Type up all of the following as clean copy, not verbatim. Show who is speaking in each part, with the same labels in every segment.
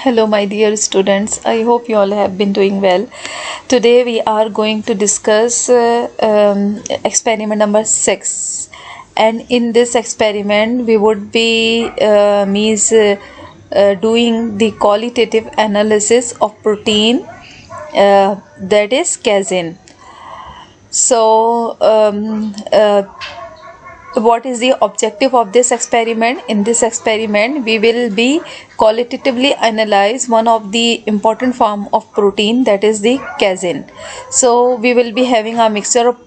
Speaker 1: Hello, my dear students. I hope you all have been doing well. Today we are going to discuss experiment number 6, and in this experiment we would be doing the qualitative analysis of protein, that is casein. So what is the objective of this experiment? In this experiment we will be qualitatively analyze one of the important form of protein, that is the casein. So we will be having a mixture of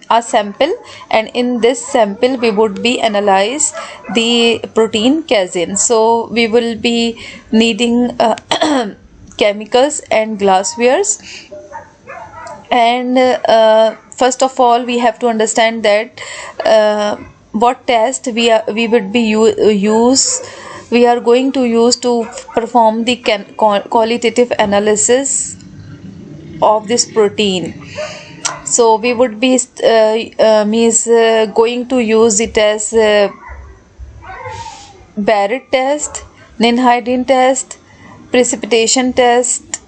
Speaker 1: a sample, and in this sample we would be analyze the protein casein. So we will be needing chemicals and glasswares, and first of all we have to understand that what test we are going to use to perform the qualitative analysis of this protein. So we would be going to use it as Barrett test, Ninhydrin test, precipitation test,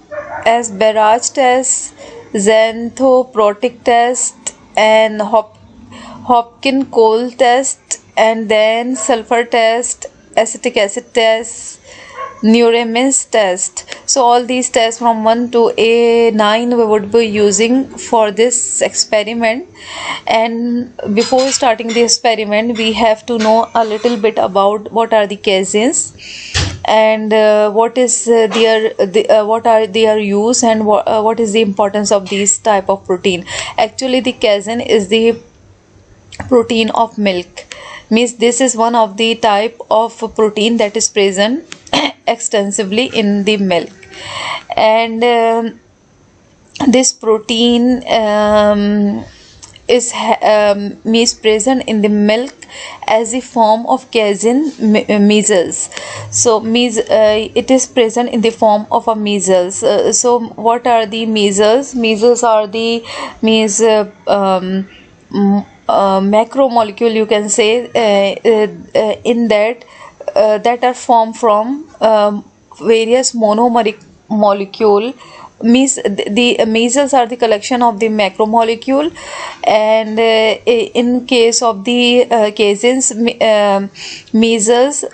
Speaker 1: as barrage test, xanthoprotic test, and Hopkins-Cole test, and then sulfur test, acetic acid test, Neuramin's test. So all these tests from 1 to A9 we would be using for this experiment. And before starting the experiment we have to know a little bit about what are the caseins, and what are their use, and what is the importance of these type of protein. Actually the casein is the protein of milk, means this is one of the type of protein that is present extensively in the milk. And this protein is present in the milk as a form of casein measles. So it is present in the form of a measles. So what are the measles? Measles are the macromolecule, you can say, in that are formed from various monomeric molecule. The measles are the collection of the macromolecule, and in case of the caseins measles,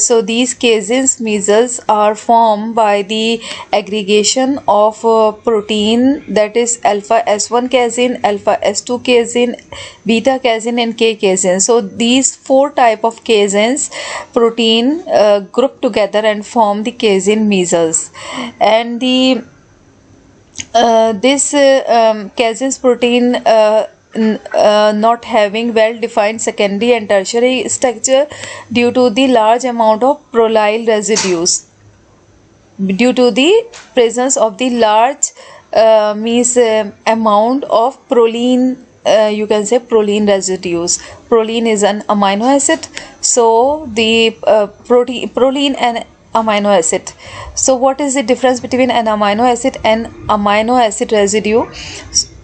Speaker 1: so these caseins measles are formed by the aggregation of protein, that is alpha S1 casein, alpha S2 casein, beta casein, and K casein. So these 4 type of caseins protein group together and form the casein measles. And the this casein protein not having well defined secondary and tertiary structure due to the large amount of prolyl residues, due to the presence of the large amount of proline, you can say proline residues. Proline is an amino acid, so the proline and amino acid. So what is the difference between an amino acid and amino acid residue?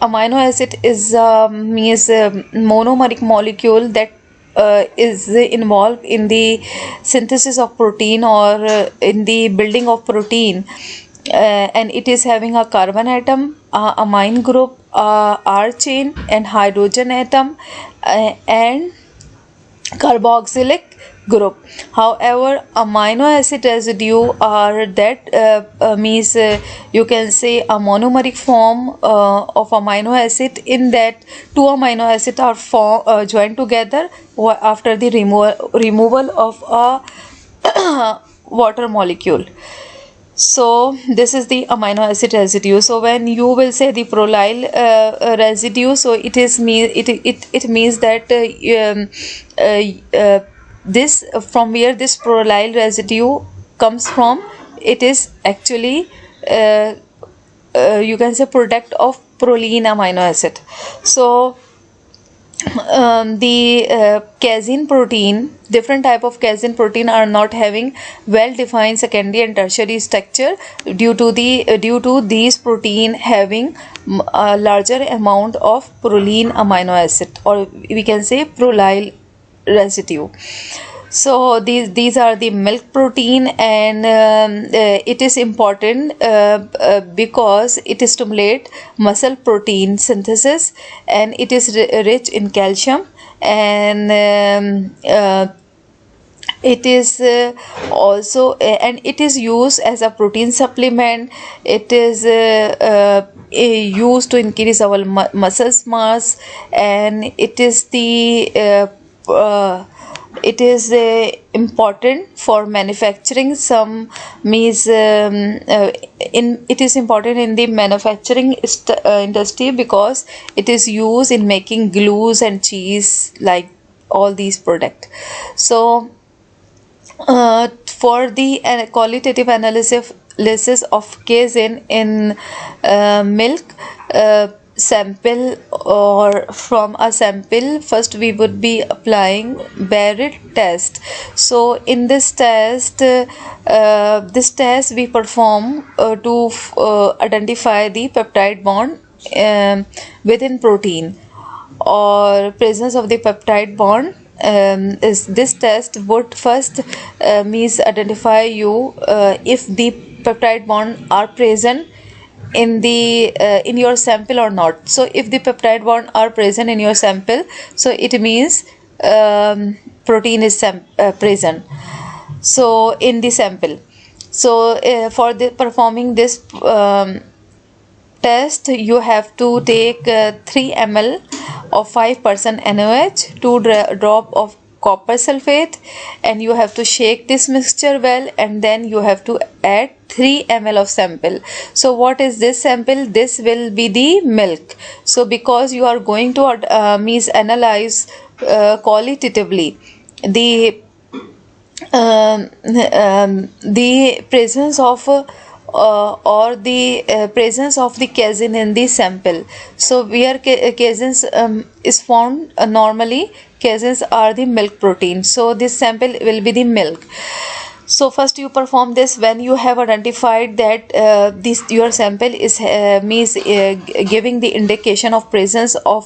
Speaker 1: Amino acid is monomeric molecule that is involved in the synthesis of protein, or in the building of protein, and it is having a carbon atom, amine group, R chain, and hydrogen atom, and carboxylic group. However, amino acid residue are that you can say a monomeric form of amino acid, in that 2 amino acids are joined together after the removal of a water molecule. So this is the amino acid residue. So when you will say the prolyl residue, so it means that this, from where this prolyl residue comes from, it is actually you can say product of proline amino acid. So the casein protein, different type of casein protein are not having well defined secondary and tertiary structure due to these protein having a larger amount of proline amino acid, or we can say prolyl residue. So these are the milk protein, and it is important because it stimulate muscle protein synthesis, and it is rich in calcium, and it is also and it is used as a protein supplement. It is used to increase our muscles mass, and it is the it is important for manufacturing some means in it is important in the manufacturing industry, because it is used in making glues and cheese, like all these products. So for the qualitative analysis of casein in milk sample, or from a sample, first we would be applying Barrett test. So in this test we perform to identify the peptide bond within protein, or presence of the peptide bond. Is this test would first means identify you if the peptide bond are present in the in your sample or not. So if the peptide bond are present in your sample, so it means protein is present so in the sample. So for the performing this test, you have to take 3 ml of 5% NaOH, 2 drop of copper sulfate, and you have to shake this mixture well, and then you have to add 3 ml of sample. So what is this sample? This will be the milk. So because you are going to means analyze qualitatively the presence of or the presence of the casein in the sample. So where casein is found, normally caseins are the milk protein, so this sample will be the milk. So first you perform this when you have identified that this your sample is means giving the indication of presence of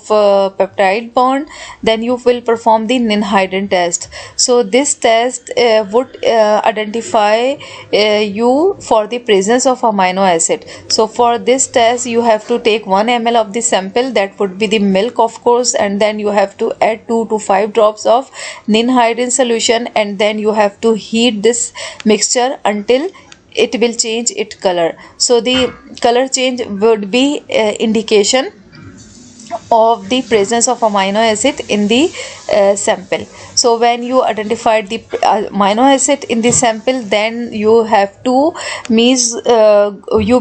Speaker 1: peptide bond. Then you will perform the Ninhydrin test. So this test would identify you for the presence of amino acid. So for this test you have to take 1 ml of the sample, that would be the milk of course, and then you have to add 2 to 5 drops of Ninhydrin solution, and then you have to heat this mixture until it will change its color. So the color change would be indication of the presence of amino acid in the sample. So when you identified the amino acid in the sample, then you have to means you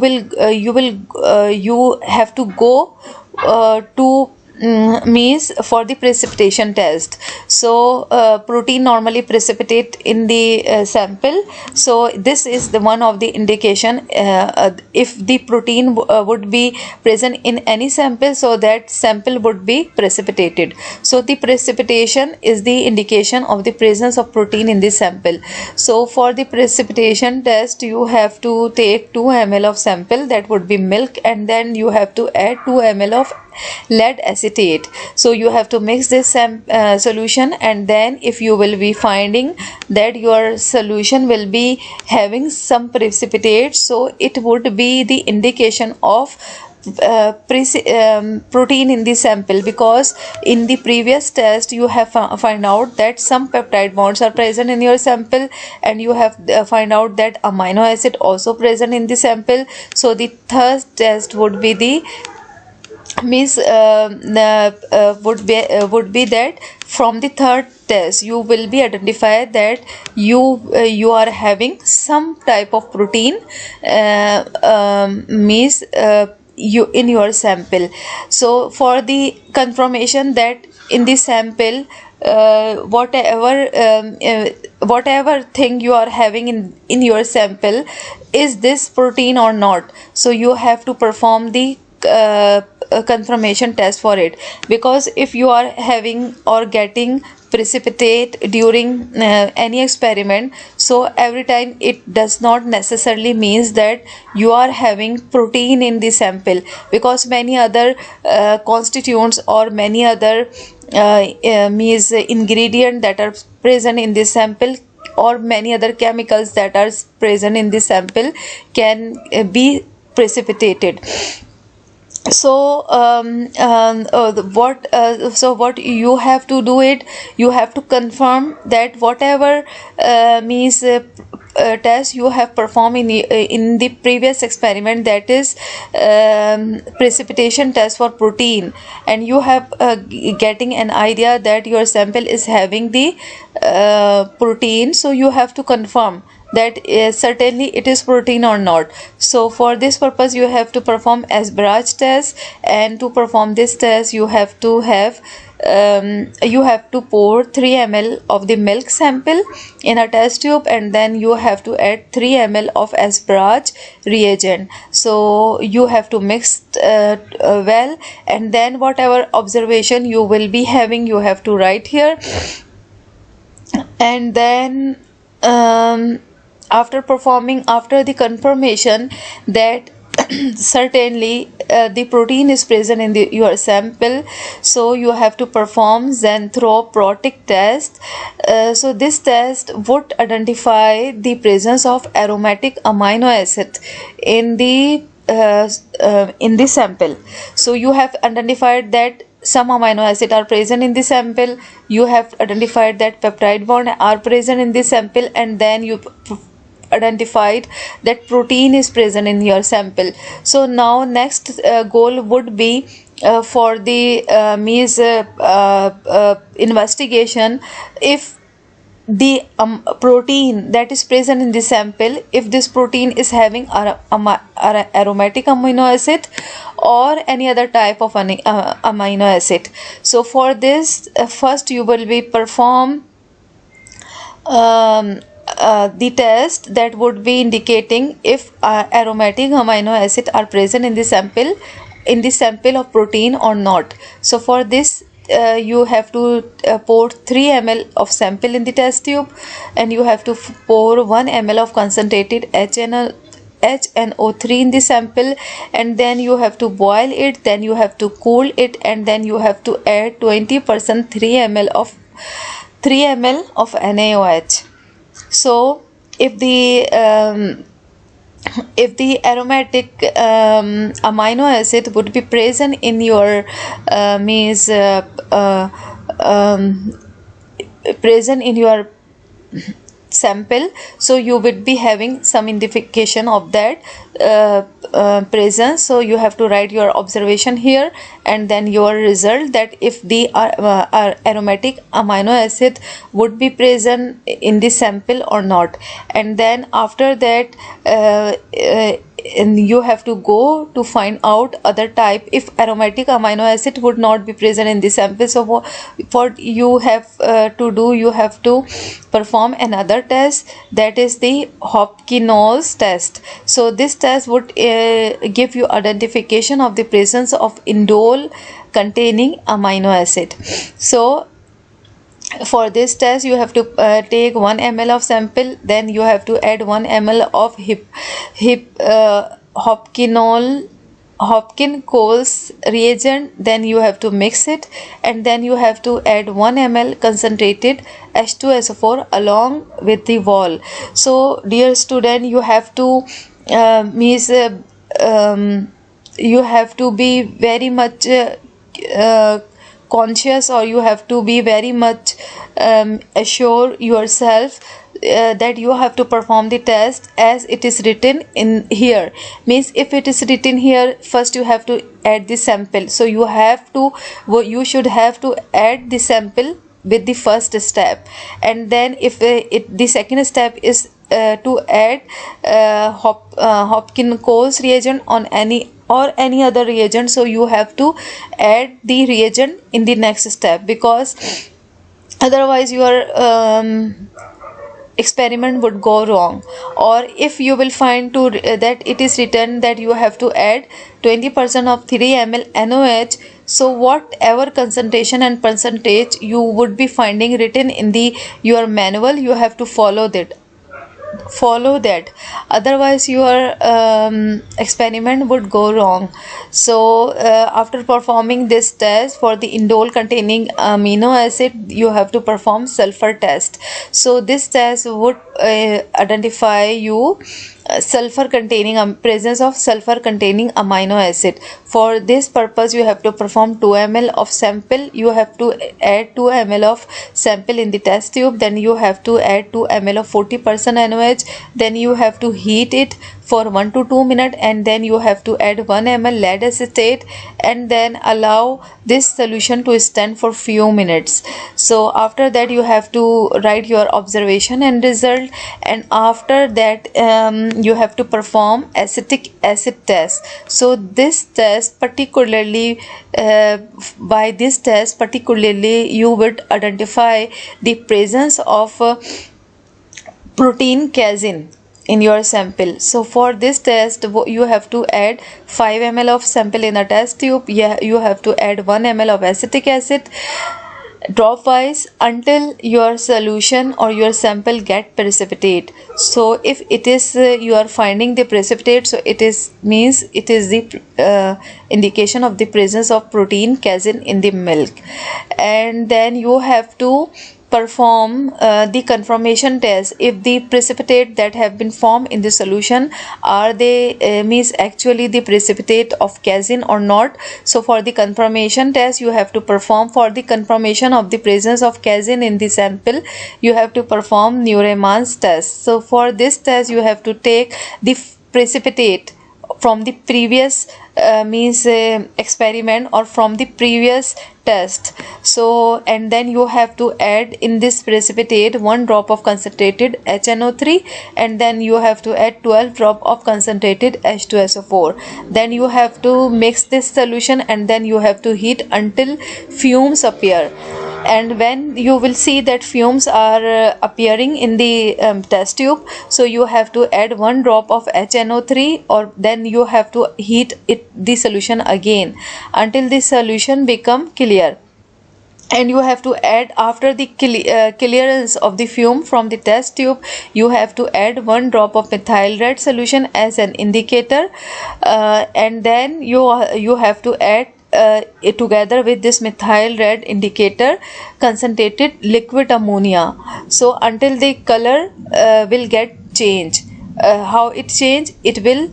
Speaker 1: have to go to means for the precipitation test. So protein normally precipitate in the sample. So this is the one of the indication if the protein would be present in any sample, so that sample would be precipitated. So the precipitation is the indication of the presence of protein in the sample. So for the precipitation test you have to take 2 ml of sample, that would be milk, and then you have to add 2 ml of lead acetate. So you have to mix this solution, and then if you will be finding that your solution will be having some precipitate, so it would be the indication of protein in the sample, because in the previous test you have find out that some peptide bonds are present in your sample, and you have find out that amino acid also present in the sample. So the third test would be the means would be that from the third test you will be identified that you are having some type of protein means you in your sample. So for the confirmation that in the sample whatever thing you are having in your sample, is this protein or not, so you have to perform the confirmation test for it. Because if you are having or getting precipitate during any experiment. So every time it does not necessarily means that you are having protein in the sample, because many other constituents or many other means ingredient that are present in this sample, or many other chemicals that are present in the sample can be precipitated. So what you have to do it, you have to confirm that whatever means test you have performed in the previous experiment, that is precipitation test for protein, and you have getting an idea that your sample is having the protein, so you have to confirm that certainly it is protein or not. So for this purpose you have to perform Asparage test, and to perform this test you have to pour 3 ml of the milk sample in a test tube, and then you have to add 3 ml of Asparage reagent. So you have to mix well, and then whatever observation you will be having you have to write here. And then after the confirmation that certainly the protein is present in your sample, so you have to perform xanthroprotic test. So this test would identify the presence of aromatic amino acid in the sample. So you have identified that some amino acid are present in the sample, you have identified that peptide bond are present in the sample, and then you identified that protein is present in your sample. So now next goal would be for the investigation if the protein that is present in the sample, if this protein is having aromatic amino acid or any other type of amino acid. So for this first you will be perform the test that would be indicating if aromatic amino acid are present in the sample of protein or not. So for this you have to pour 3 ml of sample in the test tube, and you have to pour 1 ml of concentrated HNO3 in the sample, and then you have to boil it, then you have to cool it, and then you have to add 20% 3 ml of NaOH. So if the aromatic amino acid would be present in your present in your sample, so you would be having some indication of that presence. So you have to write your observation here, and then your result, that if the aromatic amino acid would be present in the sample or not. And then after that and you have to go to find out other type if aromatic amino acid would not be present in the sample. So what you have to do, you have to perform another test, that is the Hopkinolls test. So this test would give you identification of the presence of indole containing amino acid. So for this test you have to take 1 ml of sample, then you have to add 1 ml of Hopkinolls reagent, then you have to mix it, and then you have to add 1 ml concentrated H2SO4 along with the vol. So dear student, you have to you have to be very much conscious, or you have to be very much assure yourself that you have to perform the test as it is written in here. Means if it is written here, first you have to add the sample, so you should have to add the sample with the first step, and then if the second step is to add Hopkinolls reagent on any other reagent, so you have to add the reagent in the next step, because otherwise your experiment would go wrong. Or if you will find that it is written that you have to add 20% of 3 ml NaOH, So whatever concentration and percentage you would be finding written in the your manual, you have to follow that, otherwise your experiment would go wrong. So after performing this test for the indole containing amino acid, you have to perform sulfur test. So this test would identify you sulfur containing presence of sulfur containing amino acid. For this purpose you have to perform 2 ml of sample. You have to add 2 ml of sample in the test tube, then you have to add 2 ml of 40% NaOH, then you have to heat it for 1 to 2 minutes, and then you have to add 1 ml lead acetate, and then allow this solution to stand for few minutes. So after that you have to write your observation and result, and after that you have to perform acetic acid test. So this test particularly, by this test particularly you would identify the presence of protein casein in your sample. So for this test you have to add 5 ml of sample in a test tube. You have to add 1 ml of acetic acid drop wise until your solution or your sample get precipitate. So if it is you are finding the precipitate, so it is means it is the indication of the presence of protein casein in the milk. And then you have to perform the confirmation test. If the precipitate that have been formed in the solution are they means actually the precipitate of casein or not. So for the confirmation test you have to perform, for the confirmation of the presence of casein in the sample, you have to perform Neuremann's test. So for this test you have to take the precipitate from the previous experiment or from the previous test. So and then you have to add in this precipitate 1 drop of concentrated HNO3, and then you have to add 12 drop of concentrated H2SO4. Then you have to mix this solution, and then you have to heat until fumes appear. And when you will see that fumes are appearing in the test tube, so you have to add 1 drop of HNO3, or then you have to heat the solution again until the solution become clear. And you have to add, after the clearance of the fume from the test tube, you have to add 1 drop of methyl red solution as an indicator, and then you have to add together with this methyl red indicator concentrated liquid ammonia. So until the color will get change. How it change? It will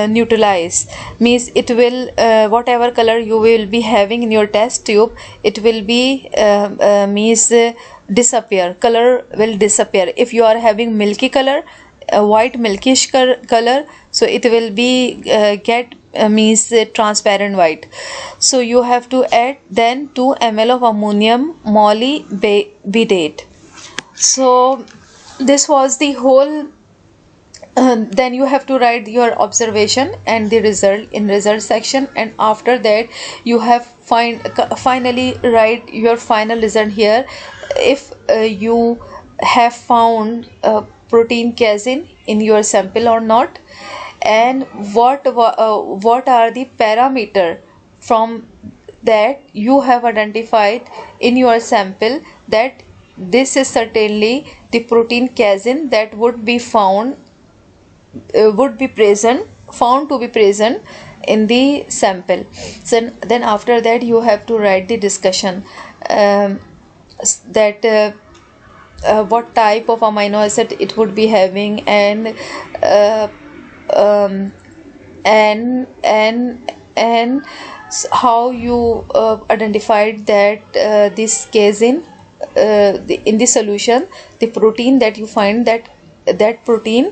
Speaker 1: neutralize, means it will whatever color you will be having in your test tube, it will be disappear, color will disappear. If you are having milky color, white milkish color, so it will be get transparent white. So you have to add then 2 ml of ammonium molybdenate. So this was the whole then you have to write your observation and the result in result section, and after that you have finally write your final result here. If you have found protein casein in your sample or not, and what are the parameter from that you have identified in your sample that this is certainly the protein casein that would be found found to be present in the sample. So then after that you have to write the discussion that what type of amino acid it would be having, and how you identified that this casein in the solution, the protein that you find that protein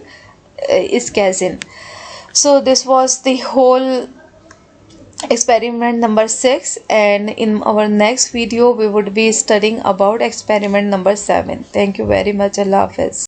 Speaker 1: is casein. So this was the whole experiment number 6, and in our next video we would be studying about experiment number 7. Thank you very much. Allah Hafiz.